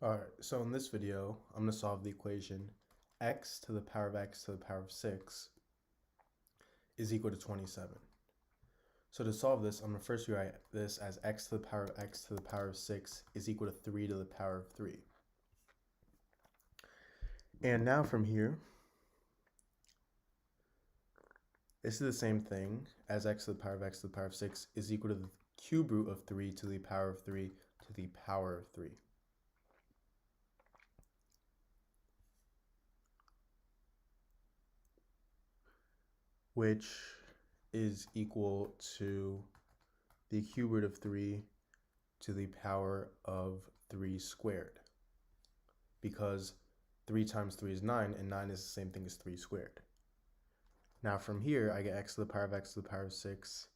Alright, so in this video, I'm going to solve the equation x to the power of x to the power of 6 is equal to 27. So to solve this, I'm going to first rewrite this as x to the power of x to the power of 6 is equal to 3 to the power of 3. And now from here, this is the same thing as x to the power of x to the power of 6 is equal to the cube root of 3 to the power of 3 to the power of 3. Which is equal to the cube root of 3 to the power of 3 squared. Because 3 times 3 is 9, and 9 is the same thing as 3 squared. Now from here, I get x to the power of x to the power of 6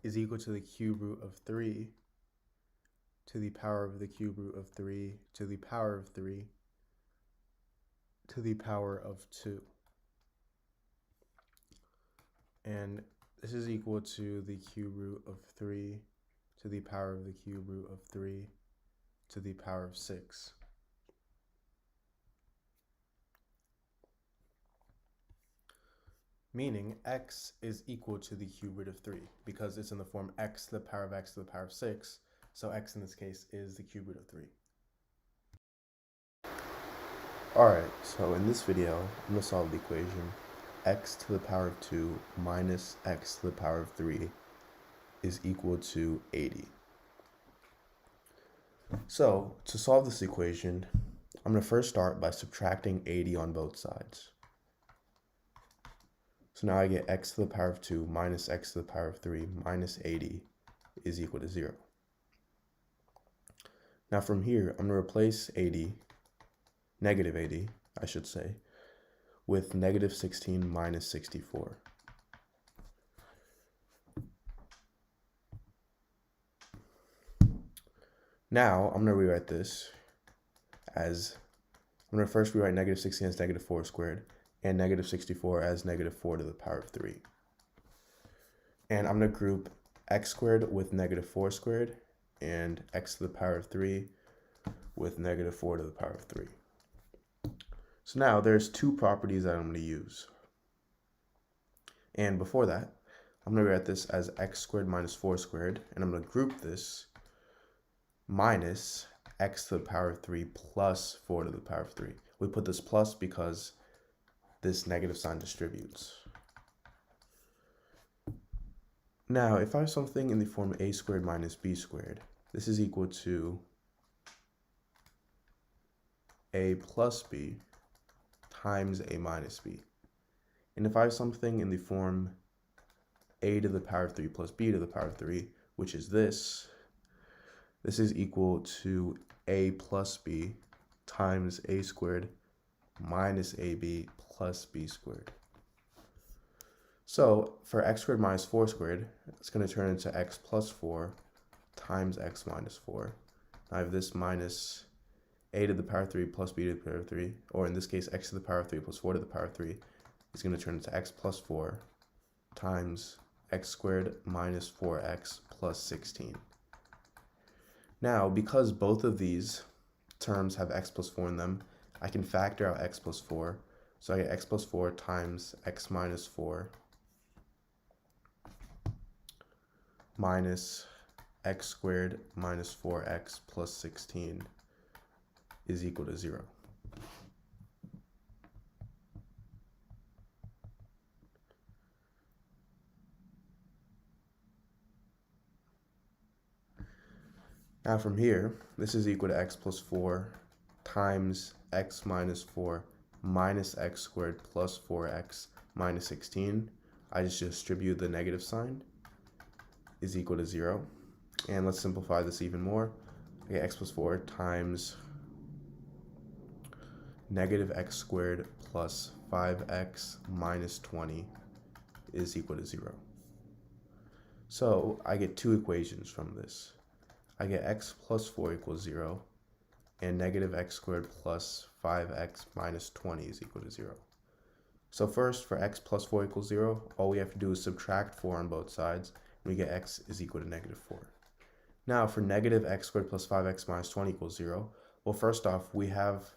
is equal to the cube root of 3 to the power of the cube root of 3 to the power of 3 to the power of 2. And this is equal to the cube root of 3 to the power of the cube root of 3 to the power of 6. Meaning x is equal to the cube root of 3 because it's in the form x to the power of x to the power of 6. So x in this case is the cube root of 3. Alright, so in this video, I'm going to solve the equation x to the power of 2 minus x to the power of 3 is equal to 80. So to solve this equation, I'm going to first start by subtracting 80 on both sides. So now I get x to the power of 2 minus x to the power of 3 minus 80 is equal to 0. Now from here, I'm going to replace 80, negative 80, I should say, with negative 16 minus 64. Now I'm going to rewrite this as, I'm going to first rewrite negative 16 as negative 4 squared and negative 64 as negative 4 to the power of 3. And I'm going to group x squared with negative 4 squared and x to the power of 3 with negative 4 to the power of 3. So now there's two properties that I'm going to use. And before that, I'm going to write this as x squared minus 4 squared, and I'm going to group this minus x to the power of 3 plus 4 to the power of 3. We put this plus because this negative sign distributes. Now, if I have something in the form a squared minus b squared, this is equal to a plus b times a minus b. And if I have something in the form a to the power of 3 plus b to the power of 3, which is this is equal to a plus b times a squared minus ab plus b squared. So for x squared minus 4 squared, it's going to turn into x plus 4 times x minus 4. I have this minus a to the power of 3 plus b to the power of 3, or in this case, x to the power of 3 plus 4 to the power of 3 is going to turn into x plus 4 times x squared minus 4x plus 16. Now, because both of these terms have x plus 4 in them, I can factor out x plus 4. So I get x plus 4 times x minus 4 minus x squared minus 4x plus 16 is equal to 0. Now from here, this is equal to x plus 4 times x minus 4 minus x squared plus 4x minus 16. I just distribute the negative sign is equal to 0. And let's simplify this even more. I get x plus 4 times negative x squared plus 5x minus 20 is equal to 0. So I get two equations from this. I get x plus 4 equals 0, and negative x squared plus 5x minus 20 is equal to 0. So first, for x plus 4 equals 0, all we have to do is subtract 4 on both sides, and we get x is equal to negative 4. Now, for negative x squared plus 5x minus 20 equals 0, Well, first off, we have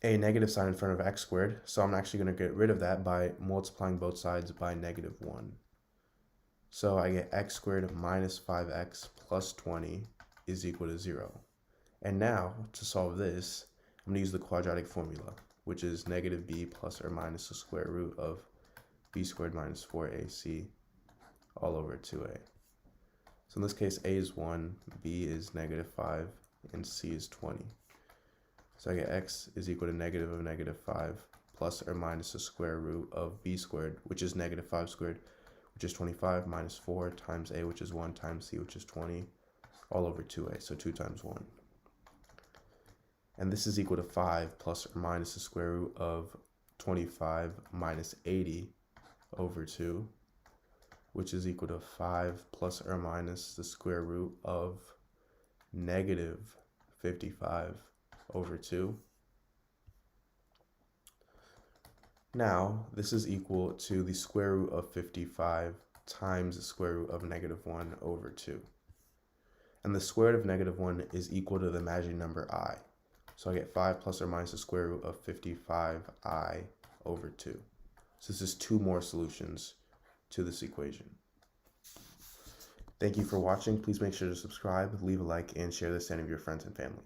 a negative sign in front of x squared, so I'm actually going to get rid of that by multiplying both sides by -1. So I get x squared minus 5x plus 20 is equal to 0. And now, to solve this, I'm going to use the quadratic formula, which is negative b plus or minus the square root of b squared minus 4ac all over 2a. So in this case, a is 1, b is -5, and c is 20. So I get x is equal to negative of -5 plus or minus the square root of b squared, which is -5 squared, which is 25, minus 4 times a, which is 1, times c, which is 20, all over 2a, so 2 times 1. And this is equal to 5 plus or minus the square root of 25 minus 80 over 2, which is equal to 5 plus or minus the square root of -55 over 2. Now, this is equal to the square root of 55 times the square root of -1 over 2. And the square root of -1 is equal to the imaginary number I. So I get 5 plus or minus the square root of 55i over 2. So this is 2 more solutions to this equation. Thank you for watching. Please make sure to subscribe, leave a like, and share this to any of your friends and family.